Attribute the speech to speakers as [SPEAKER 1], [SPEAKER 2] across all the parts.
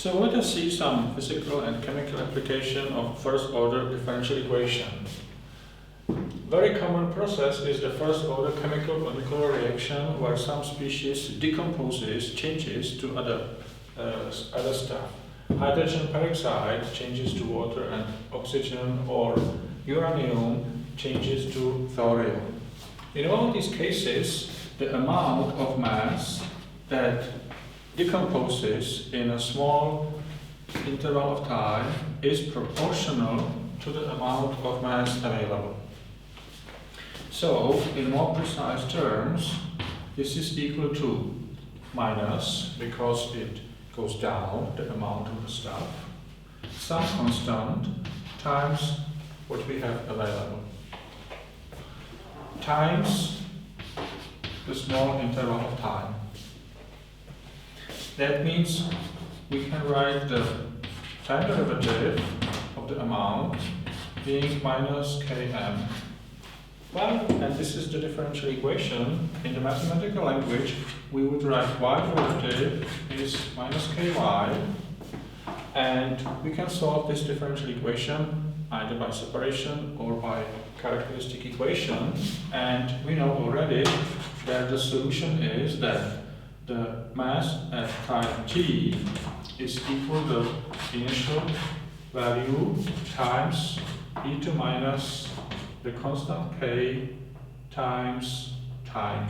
[SPEAKER 1] So let us see some physical and chemical application of first order differential equation. Very common process is the first order chemical molecular reaction where some species decomposes, changes to other stuff. Hydrogen peroxide changes to water and oxygen, or uranium changes to thorium. In all these cases, the amount of mass that decomposes in a small interval of time is proportional to the amount of mass available. So, in more precise terms, this is equal to minus, because it goes down, the amount of the stuff, some constant times what we have available, times the small interval of time. That means we can write the time derivative of the amount being minus km. Well, and this is the differential equation. In the mathematical language, we would write y derivative is minus ky, and we can solve this differential equation either by separation or by characteristic equation. And we know already that the solution is that the mass at time t is equal to the initial value times e to minus the constant k times time.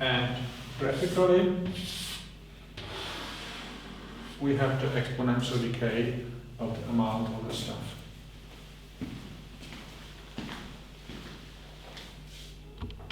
[SPEAKER 1] And graphically, we have the exponential decay of the amount of the stuff.